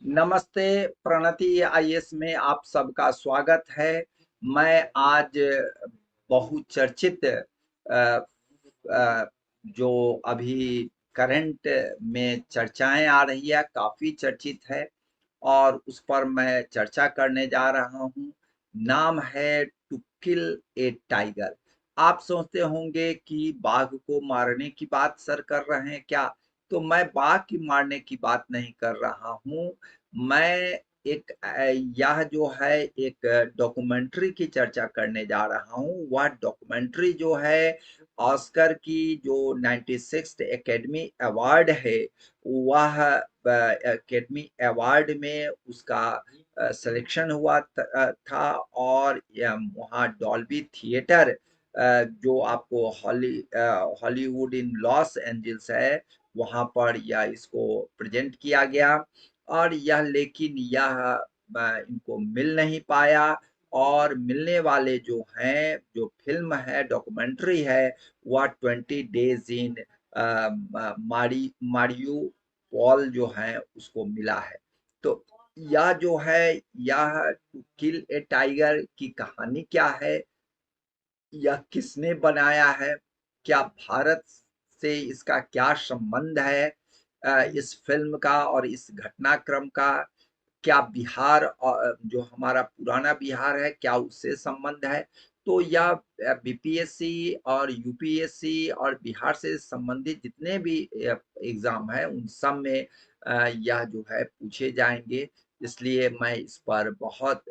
नमस्ते। प्रणति आईएएस में आप सबका स्वागत है। मैं आज बहुचर्चित जो अभी करंट में चर्चाएं आ रही है, काफी चर्चित है और उस पर मैं चर्चा करने जा रहा हूं। नाम है टू किल ए टाइगर। आप सोचते होंगे कि बाघ को मारने की बात सर कर रहे हैं क्या? तो मैं बाघ की मारने की बात नहीं कर रहा हूं। मैं एक यह जो है एक डॉक्यूमेंट्री की चर्चा करने जा रहा हूँ। वह डॉक्यूमेंट्री जो है ऑस्कर की जो 96th एकेडमी अवार्ड है, वह एकेडमी अवार्ड में उसका सिलेक्शन हुआ था। और वहाँ डॉल्बी थिएटर, जो आपको हॉलीवुड इन लॉस एंजल्स है, वहाँ पर यह इसको प्रेजेंट किया गया। और यह लेकिन यह इनको मिल नहीं पाया। और मिलने वाले जो हैं, जो फिल्म है, डॉक्यूमेंट्री है, वह 20 डेज इन मारियो पॉल जो है उसको मिला है। तो यह जो है, यह टू किल ए टाइगर की कहानी क्या है, यह किसने बनाया है, क्या भारत से इसका क्या संबंध है, इस फिल्म का और इस घटनाक्रम का, क्या बिहार जो हमारा पुराना बिहार है, क्या उससे संबंध है? तो यह बीपीएससी और यूपीएससी और बिहार से संबंधित जितने भी एग्जाम है, उन सब में यह जो है पूछे जाएंगे। इसलिए मैं इस पर बहुत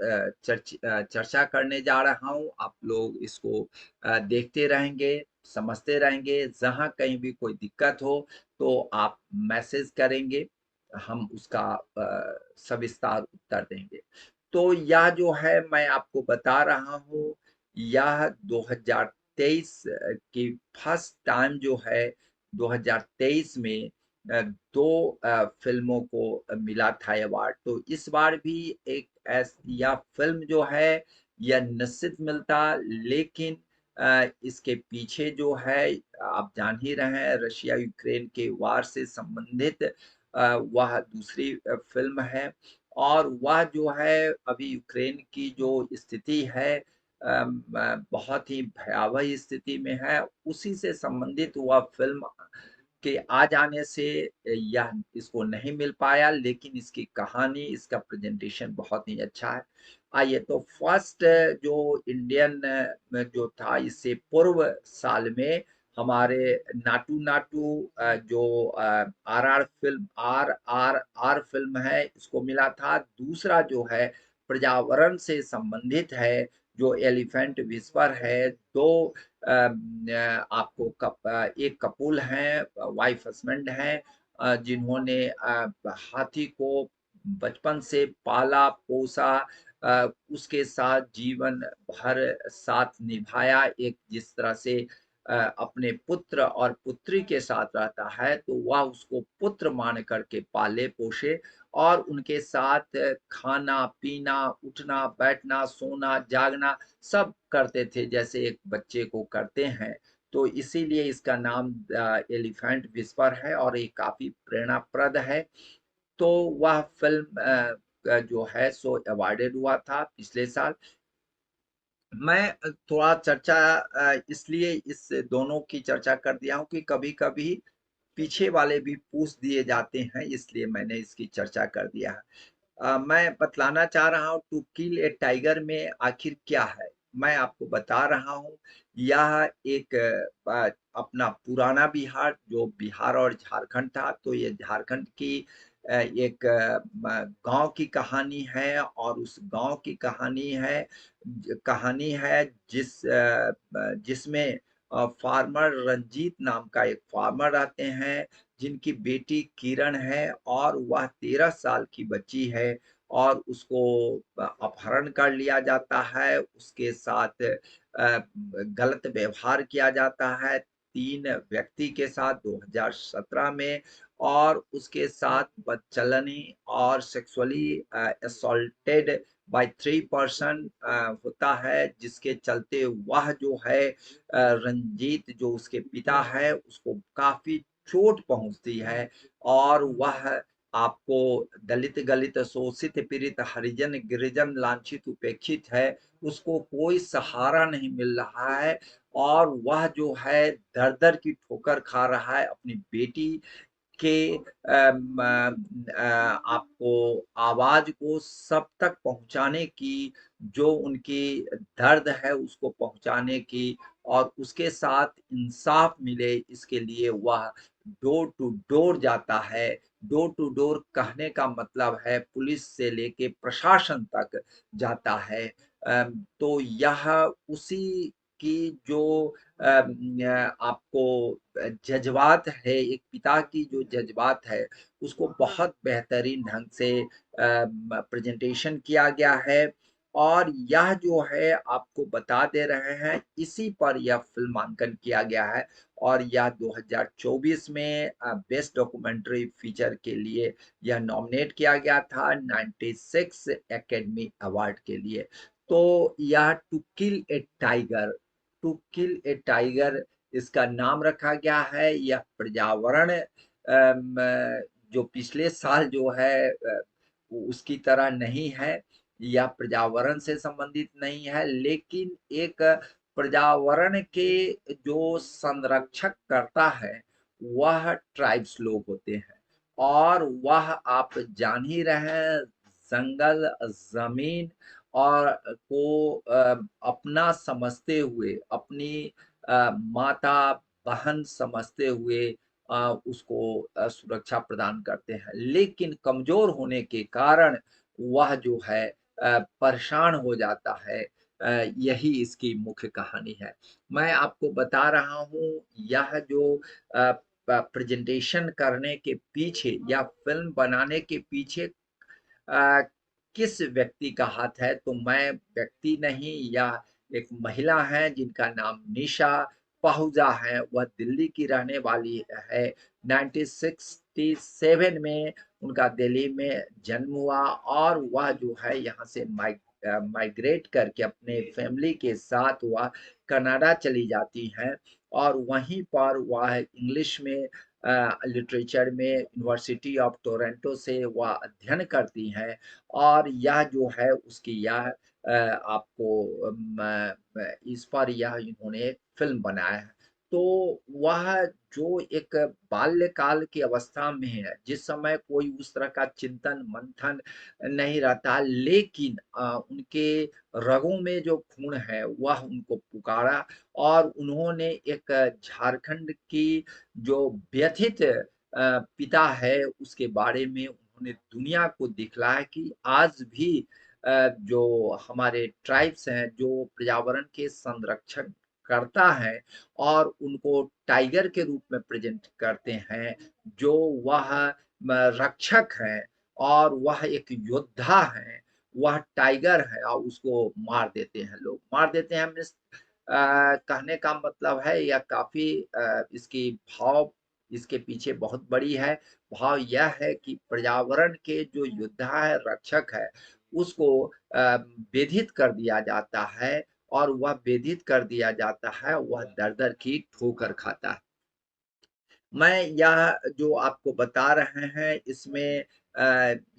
चर्चा करने जा रहा हूँ। आप लोग इसको देखते रहेंगे, समझते रहेंगे। जहाँ कहीं भी कोई दिक्कत हो तो आप मैसेज करेंगे, हम उसका सविस्तार उत्तर देंगे। तो यह जो है मैं आपको बता रहा हूँ, यह 2023 की फर्स्ट टाइम जो है, 2023 में दो फिल्मों को मिला था अवार्ड। तो इस बार भी एक यह फिल्म जो है, यह निश्चित मिलता। लेकिन इसके पीछे जो है, आप जान ही रहे हैं, रशिया यूक्रेन के वार से संबंधित वह दूसरी फिल्म है। और वह जो है अभी यूक्रेन की जो स्थिति है, बहुत ही भयावह स्थिति में है। उसी से संबंधित वह फिल्म के आ जाने से यह इसको नहीं मिल पाया। लेकिन इसकी कहानी, इसका प्रेजेंटेशन बहुत ही अच्छा है। आइए, तो फर्स्ट जो इंडियन जो था, इससे पूर्व साल में हमारे नाटू नाटू जो आर फिल्म है, इसको मिला था। दूसरा जो है पर्यावरण से संबंधित है, जो एलिफेंट विस्पर है। दो आपको एक कपुल हैं, वाइफ हस्बैंड हैं, जिन्होंने हाथी को बचपन से पाला पोसा, उसके साथ जीवन भर साथ निभाया। एक जिस तरह से अपने पुत्र और पुत्री के साथ रहता है, तो वह उसको पुत्र मान करके पाले पोषे और उनके साथ खाना पीना, उठना बैठना, सोना जागना सब करते थे, जैसे एक बच्चे को करते हैं। तो इसीलिए इसका नाम एलिफेंट विस्पर है और ये काफी प्रेरणाप्रद है। तो वह फिल्म जो है सो अवार्डेड हुआ था पिछले साल। मैं थोड़ा चर्चा इसलिए इस दोनों की चर्चा कर दिया हूँ कि कभी-कभी पीछे वाले भी पूछ दिए जाते हैं, इसलिए मैंने इसकी चर्चा कर दिया है। मैं बतलाना चाह रहा हूँ टू किल ए टाइगर में आखिर क्या है। मैं आपको बता रहा हूँ, यह एक अपना पुराना बिहार, जो बिहार और झारखंड था, तो ये झारखंड की एक गांव की कहानी है। और उस गांव की कहानी है जिसमें फार्मर रंजीत नाम का एक फार्मर रहते हैं, जिनकी बेटी किरण है और वह 13 साल की बच्ची है। और उसको अपहरण कर लिया जाता है, उसके साथ गलत व्यवहार किया जाता है 3 व्यक्ति के साथ 2017 में। और उसके साथ बदचलनी और सेक्सुअली असॉल्टेड बाय 3 पर्सन होता है, जिसके चलते वह जो है रंजीत, जो उसके पिता है, उसको काफी चोट पहुंचती है। और वह आपको दलित गलित शोषित पीड़ित हरिजन गिरिजन लांछित उपेक्षित है, उसको कोई सहारा नहीं मिल रहा है और वह जो है दर दर की ठोकर खा रहा है अपनी बेटी के आपको आवाज को सब तक पहुंचाने की, जो उनकी दर्द है उसको पहुंचाने की और उसके साथ इंसाफ मिले इसके लिए वह डोर टू डोर जाता है। डोर टू डोर कहने का मतलब है पुलिस से लेके प्रशासन तक जाता है। तो यह उसी की जो आपको जज़्बात है, एक पिता की जो जज़्बात है, उसको बहुत बेहतरीन ढंग से प्रेज़ेंटेशन किया गया है और यह जो है आपको बता दे रहे हैं, इसी पर यह फ़िल्मांकन किया गया है और यह 2024 में बेस्ट डॉक्यूमेंट्री फ़ीचर के लिए यह नॉमिनेट किया गया था 96 एकेडमी अवार्ड के लिए। तो यह टू किल ए टाइगर इसका नाम रखा गया है। यह पर्यावरण जो पिछले साल जो है उसकी तरह नहीं है, या पर्यावरण से संबंधित नहीं है, लेकिन एक पर्यावरण के जो संरक्षक करता है वह ट्राइब्स लोग होते हैं और वह आप जान ही रहे हैं, जंगल जमीन और को अपना समझते हुए, अपनी माता बहन समझते हुए उसको सुरक्षा प्रदान करते हैं, लेकिन कमजोर होने के कारण वह जो है परेशान हो जाता है। यही इसकी मुख्य कहानी है। मैं आपको बता रहा हूँ यह जो प्रेजेंटेशन करने के पीछे या फिल्म बनाने के पीछे अ, किस व्यक्ति का हाथ है, तो मैं व्यक्ति नहीं, या एक महिला है जिनका नाम निशा पाहुजा है, वह दिल्ली की रहने वाली है। 1967 में उनका दिल्ली में जन्म हुआ और वह जो है यहाँ से माइग्रेट करके अपने फैमिली के साथ वह कनाडा चली जाती हैं और वहीं पर वह इंग्लिश में लिटरेचर में यूनिवर्सिटी ऑफ टोरंटो से वह अध्ययन करती हैं और यह जो है उसकी यह आपको इस पर यह इन्होंने फिल्म बनाया है। तो वह जो एक बाल्यकाल की अवस्था में है, जिस समय कोई उस तरह का चिंतन मंथन नहीं रहता, लेकिन उनके रगों में जो खून है वह उनको पुकारा और उन्होंने एक झारखंड की जो व्यथित पिता है उसके बारे में उन्होंने दुनिया को दिखलाया कि आज भी जो हमारे ट्राइब्स हैं जो पर्यावरण के संरक्षण करता है और उनको टाइगर के रूप में प्रेजेंट करते हैं, जो वह रक्षक है और वह एक योद्धा है, वह टाइगर है और उसको मार देते हैं, लोग मार देते हैं। मीन्स कहने का मतलब है यह काफी इसकी भाव इसके पीछे बहुत बड़ी है। भाव यह है कि पर्यावरण के जो योद्धा है, रक्षक है, उसको बेधित कर दिया जाता है और वह बेधित कर दिया जाता है, वह दर-दर की ठोकर खाता है। मैं यह जो आपको बता रहे हैं इसमें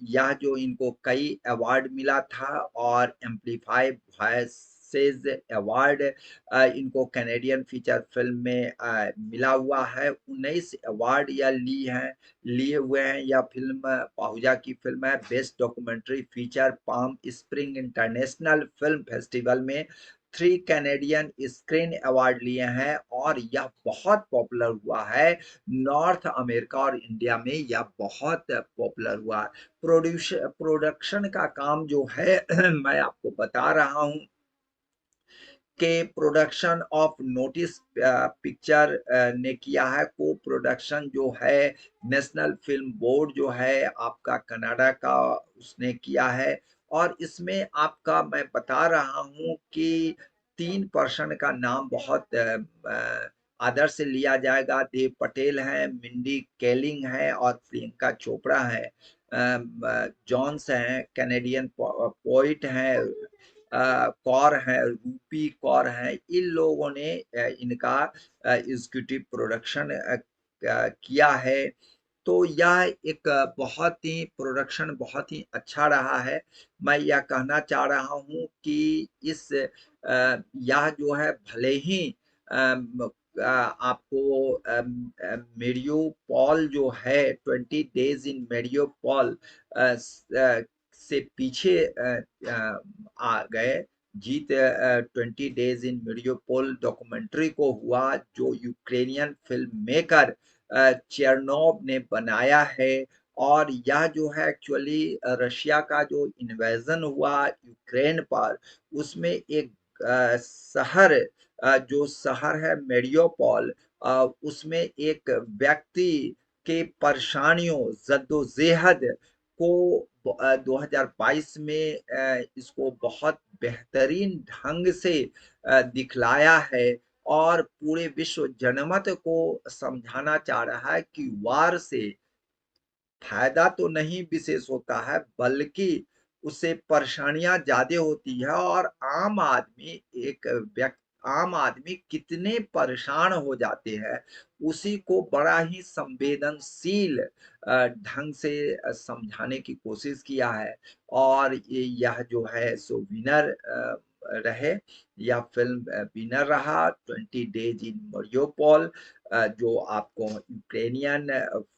यह जो इनको कई अवार्ड मिला था और एम्पलीफाई वॉइसेस अवार्ड इनको कैनेडियन फीचर फिल्म में मिला हुआ है। 19 अवार्ड यह लिए हुए हैं। यह फिल्म पाहुजा की फिल्म है। Best documentary feature palm spring international film festival में 3 कैनेडियन स्क्रीन अवार्ड लिए हैं और यह बहुत पॉपुलर हुआ है। नॉर्थ अमेरिका और इंडिया में यह बहुत पॉपुलर हुआ। प्रोडक्शन का काम जो है मैं आपको बता रहा हूँ के प्रोडक्शन ऑफ नोटिस पिक्चर ने किया है। को प्रोडक्शन जो है नेशनल फिल्म बोर्ड जो है आपका कनाडा का, उसने किया है और इसमें आपका मैं बता रहा हूँ कि 3 पर्सन का नाम बहुत आदर से लिया जाएगा। देव पटेल हैं, मिंडी केलिंग है और प्रियंका चोपड़ा है। जॉन्स हैं, कैनेडियन पोइट हैं, कौर है, रूपी कौर है। इन लोगों ने इनका एग्जीक्यूटिव प्रोडक्शन किया है तो यह एक बहुत ही प्रोडक्शन बहुत ही अच्छा रहा है। मैं यह कहना चाह रहा हूँ कि यह जो है भले ही आपको मेरियोपॉल जो है 20 डेज इन मेरियोपॉल से पीछे आ गए। जीत 20 डेज इन मेरियोपोल डॉक्यूमेंट्री को हुआ, जो यूक्रेनियन फिल्म मेकर चेरनोव ने बनाया है। और यह जो है एक्चुअली रशिया का जो इन्वेजन हुआ यूक्रेन पर, उसमें एक शहर जो शहर है मेरियोपोल, उसमें एक व्यक्ति के परेशानियों जद्दोजहद को 2022 में इसको बहुत बेहतरीन ढंग से दिखलाया है और पूरे विश्व जनमत को समझाना चाह रहा है कि वार से फायदा तो नहीं विशेष होता है, बल्कि उससे परेशानियां ज्यादा होती है। और आम आदमी कितने परेशान हो जाते हैं, उसी को बड़ा ही संवेदनशील ढंग से समझाने की कोशिश किया है। और यह जो है सो विनर रहे, यह फिल्म विनर रहा 20 डेज इन मरियोपोल, जो आपको यूक्रेनियन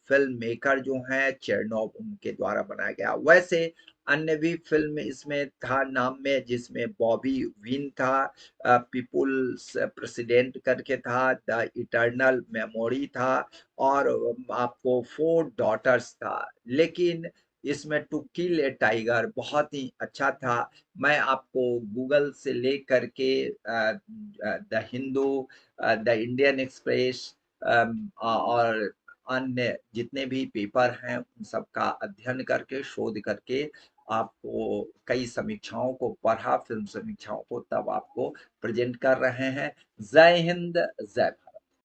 फिल्म मेकर जो हैं चेरनोव, उनके द्वारा बनाया गया। वैसे अन्य भी फिल्म इसमें था नाम में, जिसमें बॉबी विन था, पीपुल्स प्रेसिडेंट करके था, द इटर्नल मेमोरी था, और आपको फोर डॉटर्स था। लेकिन इसमें टू किल ए टाइगर बहुत ही अच्छा था। मैं आपको गूगल से ले करके the Hindu, the Indian express और अन्य जितने भी पेपर हैं, उन सब का अध्ययन करके, शोध करके, आपको कई समीक्षाओं को पढ़ा, फिल्म समीक्षाओं को, तब आपको प्रेजेंट कर रहे हैं। जय हिंद, जय भारत।